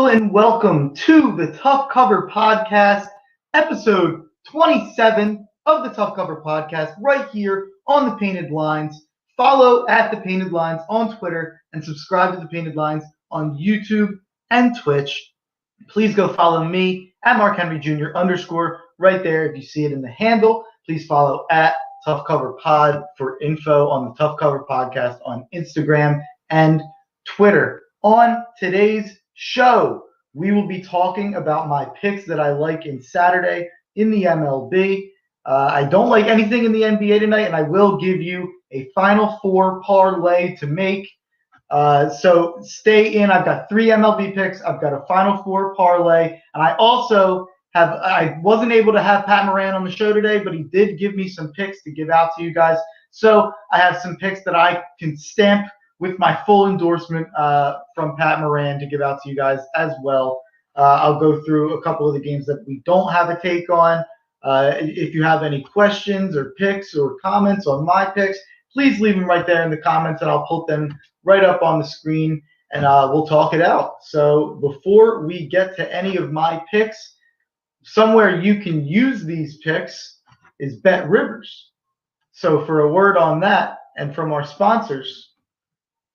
and welcome to the Tough Cover Podcast, episode 27 of the Tough Cover Podcast, right here on the Painted Lines. Follow at the Painted Lines on Twitter and subscribe to the Painted Lines on YouTube and Twitch. Please go follow me at Mark Henry Jr. _ right there. If you see it in the handle, please follow at Tough Cover Pod for info on the Tough Cover Podcast on Instagram and Twitter. On today's show, we will be talking about my picks that I like in Saturday in the MLB. I don't like anything in the NBA tonight, and I will give you a Final Four parlay to make. So stay in. I've got 3 MLB picks. I've got a Final Four parlay, and I wasn't able to have Pat Moran on the show today, but he did give me some picks to give out to you guys. So I have some picks that I can stamp with my full endorsement from Pat Moran to give out to you guys as well. I'll go through a couple of the games that we don't have a take on. If you have any questions or picks or comments on my picks, please leave them right there in the comments, and I'll put them right up on the screen, and we'll talk it out. So before we get to any of my picks, somewhere you can use these picks is BetRivers. So for a word on that, and from our sponsors,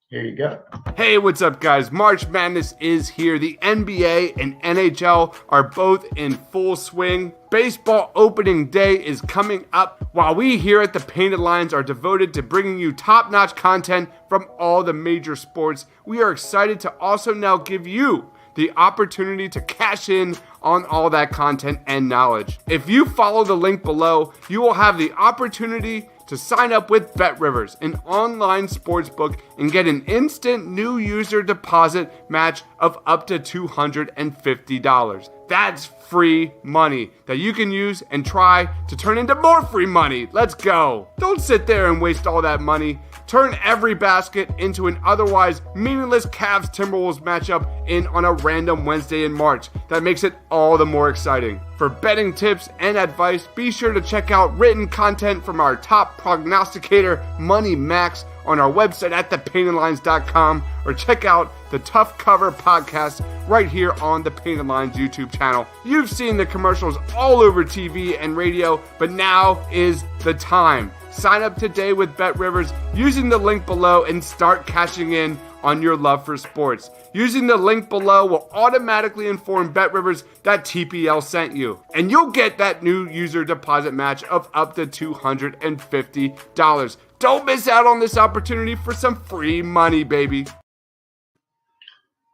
here you go. Hey, what's up, guys? March Madness is here. The NBA and NHL are both in full swing. Baseball opening day is coming up, while we here at the Painted Lines are devoted to bringing you top-notch content from all the major sports. We are excited to also now give you the opportunity to cash in on all that content and knowledge. If you follow the link below, you will have the opportunity to sign up with BetRivers, an online sportsbook, and get an instant new user deposit match of up to $250. That's free money that you can use and try to turn into more free money. Let's go. Don't sit there and waste all that money. Turn every basket into an otherwise meaningless Cavs-Timberwolves matchup on a random Wednesday in March. That makes it all the more exciting. For betting tips and advice, be sure to check out written content from our top prognosticator, Money Max, on our website at thepaintedlines.com, or check out the Tough Cover Podcast right here on the Painted Lines YouTube channel. You've seen the commercials all over TV and radio, but now is the time. Sign up today with BetRivers using the link below and start cashing in on your love for sports. Using the link below will automatically inform BetRivers that TPL sent you, and you'll get that new user deposit match of up to $250. Don't miss out on this opportunity for some free money, baby.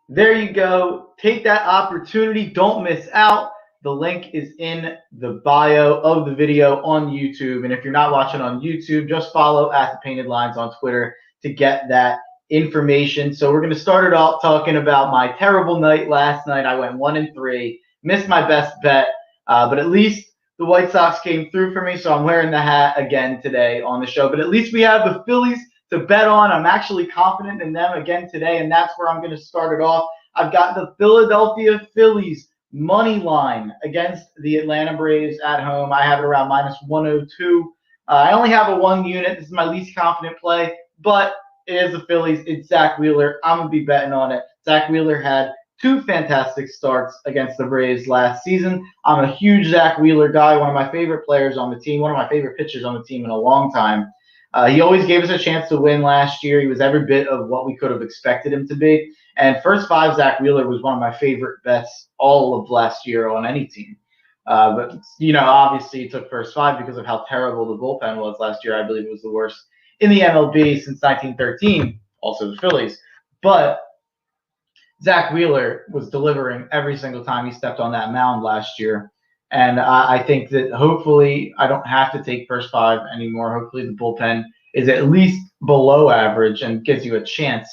There you go. Take that opportunity. Don't miss out. The link is in the bio of the video on YouTube. And if you're not watching on YouTube, just follow at the Painted Lines on Twitter to get that information. So we're going to start it off talking about my terrible night last night. I went 1-3, missed my best bet, but at least the White Sox came through for me. So I'm wearing the hat again today on the show. But at least we have the Phillies to bet on. I'm actually confident in them again today, and that's where I'm going to start it off. I've got the Philadelphia Phillies money line against the Atlanta Braves at home. I have it around -102. I only have a 1 unit. This is my least confident play, but it is the Phillies. It's Zach Wheeler. I'm going to be betting on it. Zach Wheeler had 2 fantastic starts against the Braves last season. I'm a huge Zach Wheeler guy, one of my favorite players on the team, one of my favorite pitchers on the team in a long time. He always gave us a chance to win last year. He was every bit of what we could have expected him to be. And first 5, Zach Wheeler was one of my favorite bets all of last year on any team. But, obviously he took first 5 because of how terrible the bullpen was last year. I believe it was the worst in the MLB since 1913, also the Phillies. But Zach Wheeler was delivering every single time he stepped on that mound last year. And I think that hopefully I don't have to take first 5 anymore. Hopefully the bullpen is at least below average and gives you a chance.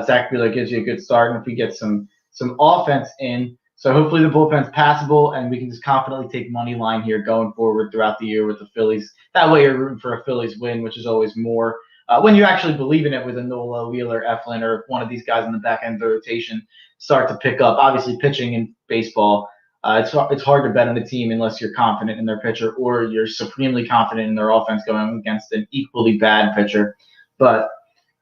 Zach Wheeler gives you a good start, and if we get some offense in. So hopefully the bullpen's passable, and we can just confidently take money line here going forward throughout the year with the Phillies. That way you're rooting for a Phillies win, which is always more. When you actually believe in it with a Nola, Wheeler, Eflin, or one of these guys in the back end of the rotation start to pick up. Obviously pitching in baseball, it's hard to bet on the team unless you're confident in their pitcher or you're supremely confident in their offense going against an equally bad pitcher. But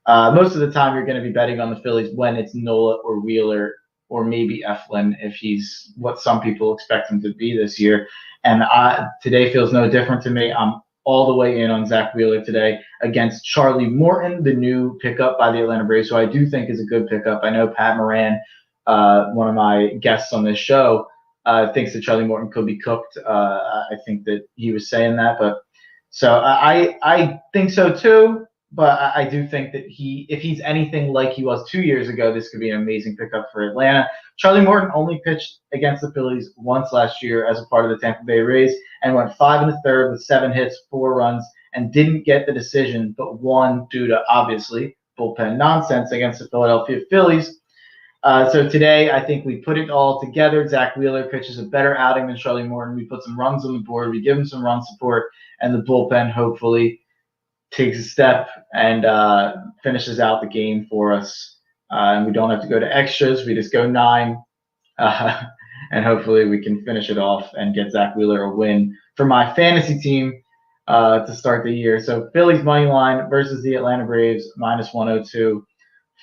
most of the time you're going to be betting on the Phillies when it's Nola or Wheeler or maybe Eflin if he's what some people expect him to be this year. And today feels no different to me. I'm all the way in on Zach Wheeler today against Charlie Morton, the new pickup by the Atlanta Braves, who I do think is a good pickup. I know Pat Moran, one of my guests on this show, thinks that Charlie Morton could be cooked. I think that he was saying that, but so I think so too. But I do think that if he's anything like he was 2 years ago, this could be an amazing pickup for Atlanta. Charlie Morton only pitched against the Phillies once last year as a part of the Tampa Bay Rays and went 5 1/3 with 7 hits, 4 runs, and didn't get the decision, but won due to obviously bullpen nonsense against the Philadelphia Phillies. So today, I think we put it all together. Zach Wheeler pitches a better outing than Charlie Morton. We put some runs on the board. We give him some run support, and the bullpen hopefully takes a step and finishes out the game for us. And we don't have to go to extras. We just go 9. And hopefully we can finish it off and get Zach Wheeler a win for my fantasy team to start the year. So Phillies money line versus the Atlanta Braves, -102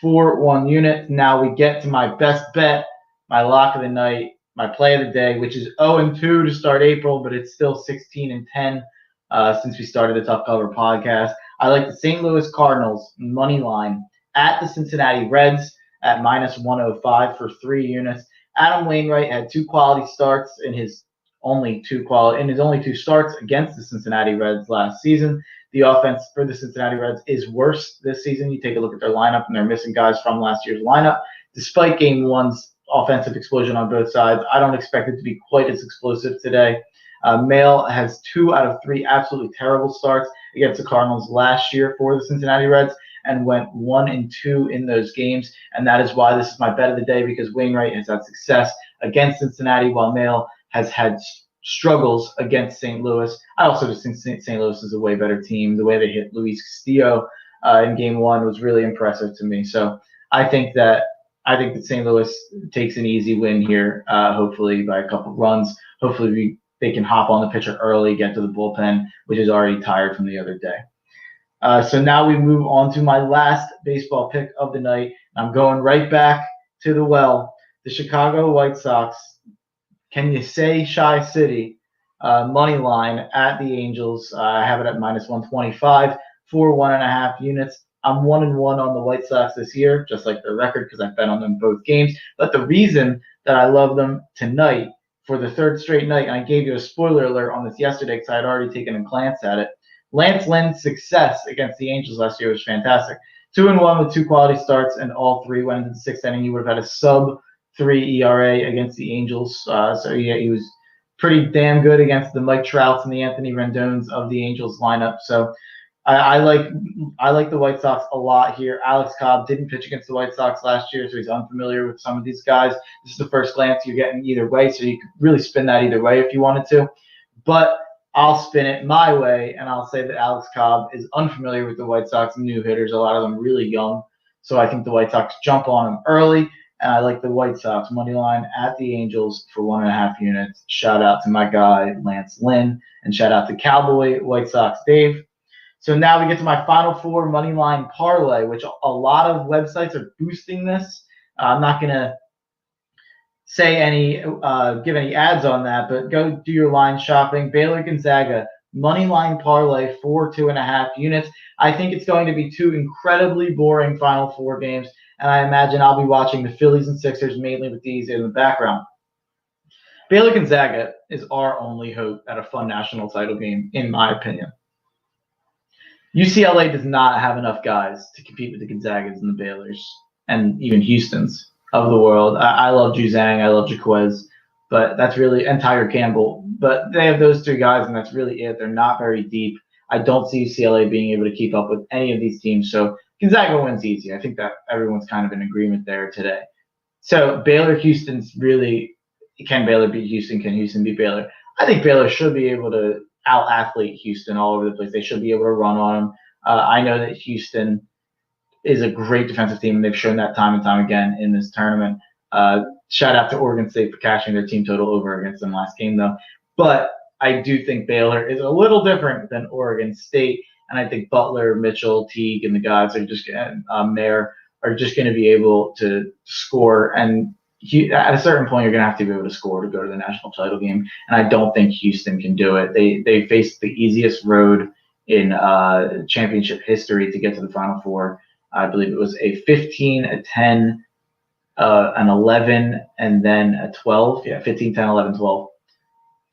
for 1 unit. Now we get to my best bet, my lock of the night, my play of the day, which is 0-2 to start April, but it's still 16-10 since we started the Tough Cover podcast. I like the St. Louis Cardinals money line at the Cincinnati Reds at -105 for 3 units. Adam Wainwright had 2 quality starts in his only 2 starts against the Cincinnati Reds last season. The offense for the Cincinnati Reds is worse this season. You take a look at their lineup, and they're missing guys from last year's lineup. Despite Game 1's offensive explosion on both sides, I don't expect it to be quite as explosive today. Mail has 2 out of 3 absolutely terrible starts against the Cardinals last year for the Cincinnati Reds and went 1-2 in those games. And that is why this is my bet of the day, because Wainwright has had success against Cincinnati while Mail has had struggles against St. Louis. I also just think St. Louis is a way better team. The way they hit Luis Castillo in Game 1 was really impressive to me. So I think that St. Louis takes an easy win here, hopefully by a couple of runs. Hopefully they can hop on the pitcher early, get to the bullpen, which is already tired from the other day. So now we move on to my last baseball pick of the night. I'm going right back to the well. The Chicago White Sox, can you say Shy City, money line at the Angels. I have it at -125 for 1.5 units. I'm 1-1 on the White Sox this year, just like their record, because I've bet on them both games. But the reason that I love them tonight for the 3rd straight night, and I gave you a spoiler alert on this yesterday because I had already taken a glance at it. Lance Lynn's success against the Angels last year was fantastic. 2-1 with 2 quality starts, and all 3 went into the 6th inning. You would have had a sub-3 ERA against the Angels. So yeah, he was pretty damn good against the Mike Trouts and the Anthony Rendones of the Angels lineup. So I like the White Sox a lot here. Alex Cobb didn't pitch against the White Sox last year, so he's unfamiliar with some of these guys. This is the first glance you're getting either way, so you could really spin that either way if you wanted to. But I'll spin it my way, and I'll say that Alex Cobb is unfamiliar with the White Sox new hitters, a lot of them really young. So I think the White Sox jump on him early, and I like the White Sox money line at the Angels for 1.5 units. Shout out to my guy, Lance Lynn, and shout out to Cowboy White Sox Dave. So now we get to my Final Four money line parlay, which a lot of websites are boosting this. I'm not going to say give any ads on that, but go do your line shopping. Baylor Gonzaga money line parlay for 2.5 units. I think it's going to be 2 incredibly boring Final Four games, and I imagine I'll be watching the Phillies and Sixers mainly with these in the background. Baylor Gonzaga is our only hope at a fun national title game, in my opinion. UCLA does not have enough guys to compete with the Gonzagas and the Baylors and even Houston's of the world. I love Juzang, I love Jaquez, but that's really, and Tiger Campbell, but they have those 3 guys, and that's really it. They're not very deep. I don't see UCLA being able to keep up with any of these teams, so Gonzaga wins easy. I think that everyone's kind of in agreement there today. So Baylor, Houston's really, can Baylor beat Houston? Can Houston beat Baylor? I think Baylor should be able to out-athlete Houston all over the place. They should be able to run on them. I know that Houston is a great defensive team, and they've shown that time and time again in this tournament. Shout out to Oregon State for cashing their team total over against them last game, though. But I do think Baylor is a little different than Oregon State, and I think Butler, Mitchell, Teague, and the guys are just Mayer are just going to be able to score. And at a certain point, you're going to have to be able to score to go to the national title game, and I don't think Houston can do it. They faced the easiest road in championship history to get to the Final Four. I believe it was a 15, a 10, an 11, and then a 12. Yeah, 15, 10, 11, 12.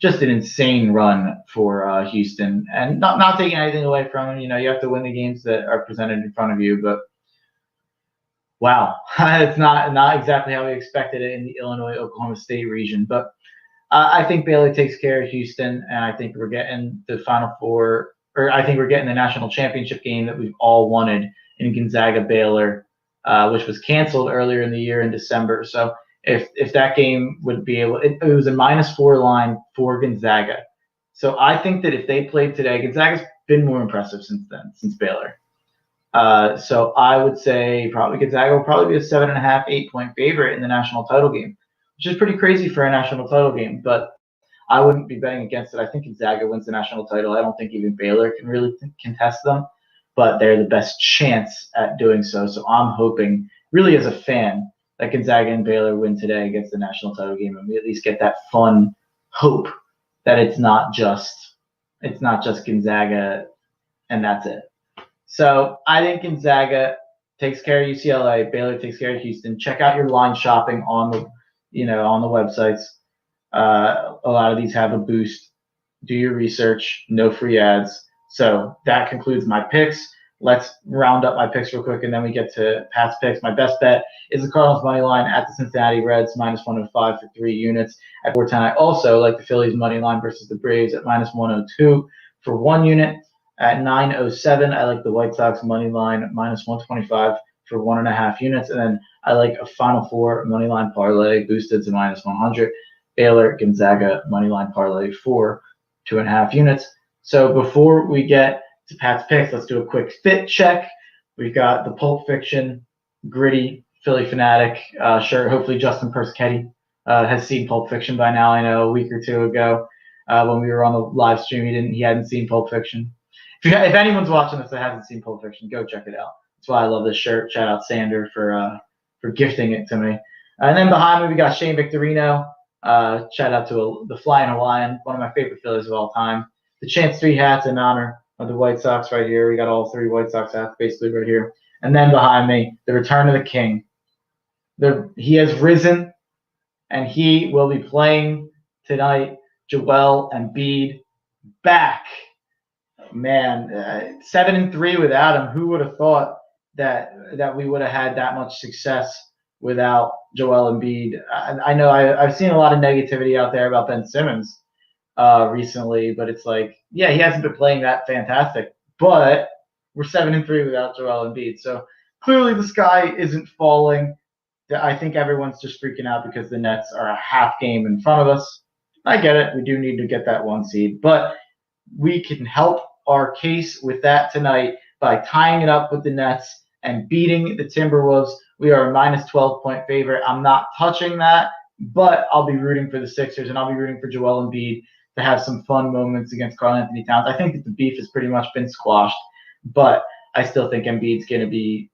Just an insane run for Houston, and not taking anything away from them. You have to win the games that are presented in front of you, but wow, it's not exactly how we expected it in the Illinois-Oklahoma State region. But I think Baylor takes care of Houston, and I think we're getting the Final Four, or I think we're getting the national championship game that we've all wanted in Gonzaga-Baylor, which was canceled earlier in the year in December. So if that game would be able, it was a -4 line for Gonzaga. So I think that if they played today, Gonzaga's been more impressive since then, since Baylor. So I would say probably Gonzaga will probably be a 7.5, 8-point favorite in the national title game, which is pretty crazy for a national title game, but I wouldn't be betting against it. I think Gonzaga wins the national title. I don't think even Baylor can really contest them, but they're the best chance at doing so. So I'm hoping, really as a fan, that Gonzaga and Baylor win today against the national title game, and we at least get that fun hope that it's not just Gonzaga and that's it. So I think Gonzaga takes care of UCLA, Baylor takes care of Houston. Check out your line shopping on the websites. A lot of these have a boost. Do your research. No free ads. So that concludes my picks. Let's round up my picks real quick, and then we get to Pat's picks. My best bet is the Cardinals money line at the Cincinnati Reds, -105 for 3 units at 410. I also like the Phillies money line versus the Braves at -102 for 1 unit. At 907, I like the White Sox money line at -125 for 1.5 units. And then I like a Final Four money line parlay boosted to -100. Baylor Gonzaga money line parlay for 2.5 units. So before we get to Pat's picks, let's do a quick fit check. We've got the Pulp Fiction gritty Philly fanatic shirt. Hopefully Justin Perschetti has seen Pulp Fiction by now. I know a week or two ago when we were on the live stream, he hadn't seen Pulp Fiction. If anyone's watching this that hasn't seen Pulp Fiction, go check it out. That's why I love this shirt. Shout out Sander for gifting it to me. And then behind me, we got Shane Victorino. Shout out to the Flying Hawaiian, one of my favorite Phillies of all time. The Chance 3 hats in honor of the White Sox right here. We got all 3 White Sox hats basically right here. And then behind me, the return of the king. He has risen, and he will be playing tonight. Joel Embiid back. Man, 7-3 without him. Who would have thought that we would have had that much success without Joel Embiid? I know I've seen a lot of negativity out there about Ben Simmons recently, but it's like, yeah, he hasn't been playing that fantastic, but we're 7-3 without Joel Embiid. So clearly the sky isn't falling. I think everyone's just freaking out because the Nets are a half game in front of us. I get it. We do need to get that 1 seed, but we can help our case with that tonight by tying it up with the Nets and beating the Timberwolves. We are a -12-point favorite. I'm not touching that, but I'll be rooting for the Sixers, and I'll be rooting for Joel Embiid to have some fun moments against Karl-Anthony Towns. I think that the beef has pretty much been squashed, but I still think Embiid's going to be,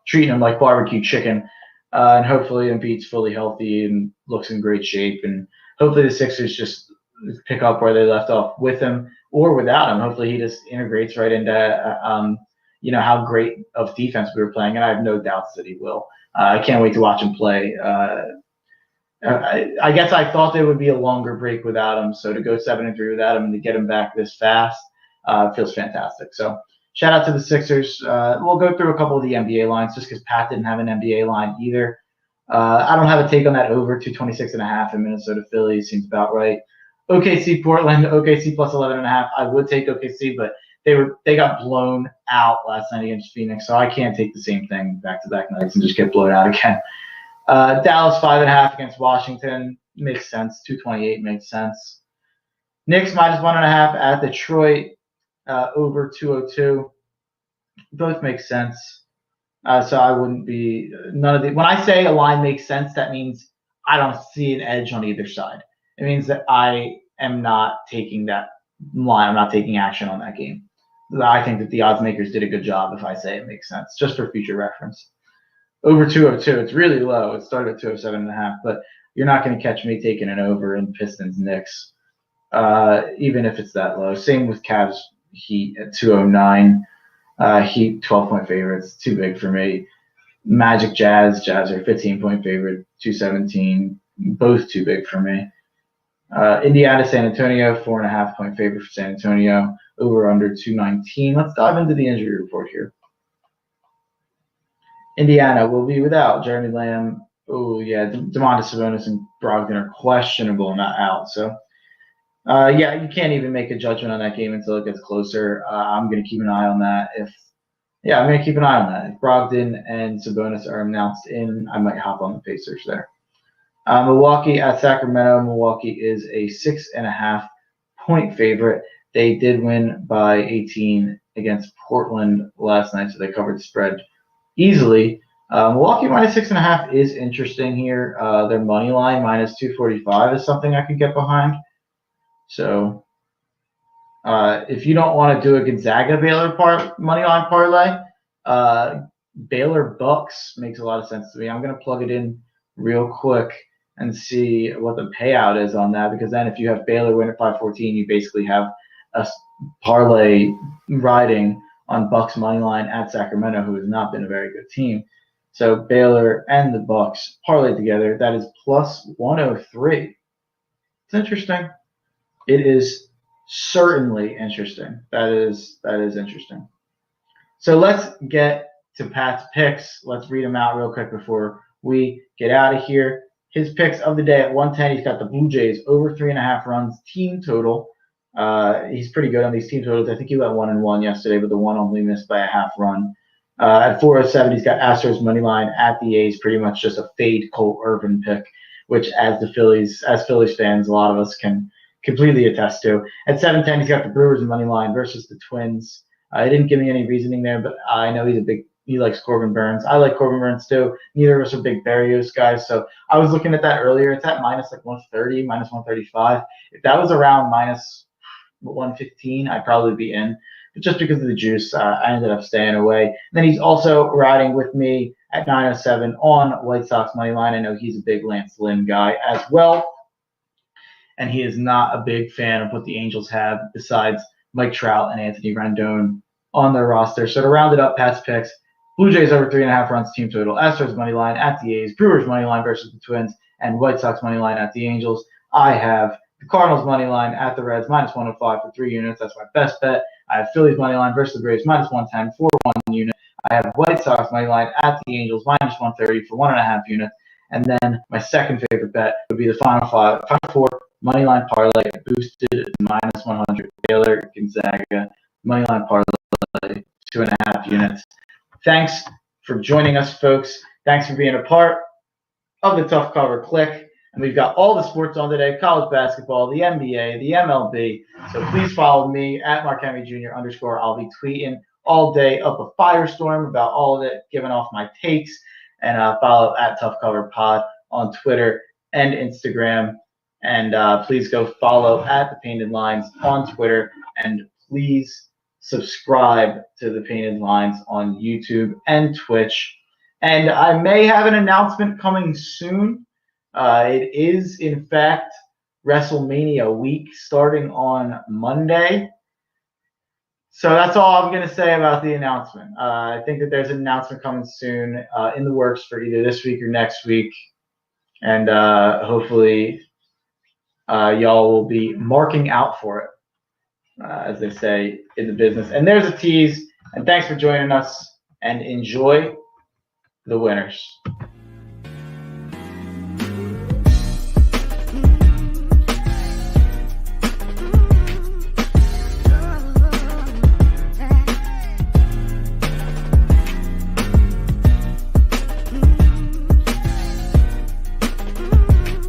treating him like barbecue chicken. And hopefully Embiid's fully healthy and looks in great shape. And hopefully the Sixers just pick up where they left off with him or without him. Hopefully he just integrates right into, how great of defense we were playing. And I have no doubts that he will. I can't wait to watch him play. I guess I thought there would be a longer break without him. So to go 7-3 without him and to get him back this fast feels fantastic. So shout out to the Sixers. We'll go through a couple of the NBA lines just because Pat didn't have an NBA line either. I don't have a take on that over 226.5 in Minnesota Philly. Seems about right. OKC Portland, OKC plus 11.5. I would take OKC, but they got blown out last night against Phoenix, so I can't take the same thing back-to-back nights and just get blown out again. Dallas 5.5 against Washington makes sense. 228 makes sense. Knicks -1.5 at Detroit. Over 202. Both make sense. So I wouldn't be none of the. When I say a line makes sense, that means I don't see an edge on either side. It means that I am not taking that line. I'm not taking action on that game. I think that the odds makers did a good job if I say it makes sense, just for future reference. Over 202. It's really low. It started at 207.5, but you're not going to catch me taking an over in Pistons Knicks, even if it's that low. Same with Cavs Heat at 209. Heat 12-point favorites, too big for me. Magic Jazz are 15-point favorite, 217, both too big for me. Indiana San Antonio, 4.5-point favorite for San Antonio, over under 219. Let's dive into the injury report here. Indiana will be without Jeremy Lamb. Oh, yeah, Domantas Sabonis and Brogdon are questionable, not out. So, yeah, you can't even make a judgment on that game until it gets closer. I'm going to keep an eye on that. I'm going to keep an eye on that. If Brogdon and Sabonis are announced in, I might hop on the Pacers there. Milwaukee at Sacramento. Milwaukee is a 6.5-point favorite. They did win by 18 against Portland last night, so they covered the spread easily. Milwaukee minus 6.5 is interesting here. Their money line minus 245 is something I could get behind. So if you don't want to do a Gonzaga Baylor money line parlay, Baylor Bucks makes a lot of sense to me. I'm going to plug it in real quick and see what the payout is on that, because then if you have Baylor win at 514, you basically have a parlay riding on Bucks money line at Sacramento, who has not been a very good team. So Baylor and the Bucks parlayed together. That is plus 103. It's interesting. It is certainly interesting. That is interesting. So let's get to Pat's picks. Let's read them out real quick before we get out of here. His picks of the day at 110, he's got the Blue Jays over 3.5 runs team total. He's pretty good on these team totals. I think he went 1-1 yesterday, but the one only missed by a half run. At 407, he's got Astros money line at the A's, pretty much just a fade Cole Irvin pick, which as Phillies fans, a lot of us can completely attest to. At 710, he's got the Brewers money line versus the Twins. He didn't give me any reasoning there, but I know he likes Corbin Burns. I like Corbin Burns too. Neither of us are big Berrios guys, so I was looking at that earlier. It's at minus 130, minus 135. If that was around minus 115, I'd probably be in. But just because of the juice, I ended up staying away. And then he's also riding with me at 907 on White Sox money line. I know he's a big Lance Lynn guy as well, and he is not a big fan of what the Angels have besides Mike Trout and Anthony Rendon on their roster. So to round it up, Pat's picks: Blue Jays over 3.5 runs team total, Astros money line at the A's, Brewers money line versus the Twins, and White Sox money line at the Angels. I have the Cardinals money line at the Reds minus 105 for 3 units. That's my best bet. I have Phillies money line versus the Braves minus 110 for 1 unit. I have White Sox money line at the Angels minus 130 for 1.5 units. And then my second favorite bet would be the final four money line parlay boosted to minus 100. Baylor Gonzaga money line parlay 2.5 units. Thanks for joining us, folks. Thanks for being a part of the Tough Cover Click. And we've got all the sports on today: college basketball, the NBA, the MLB. So please follow me at Markemi Jr. _. I'll be tweeting all day up a firestorm about all of it, giving off my takes. And follow at Tough Cover Pod on Twitter and Instagram. And please go follow at The Painted Lines on Twitter. And please subscribe to The Painted Lines on YouTube and Twitch. And I may have an announcement coming soon. It is, in fact, WrestleMania week starting on Monday. So that's all I'm going to say about the announcement. I think that there's an announcement coming soon in the works for either this week or next week. And hopefully y'all will be marking out for it, as they say in the business. And there's a tease. And thanks for joining us. And enjoy the winners.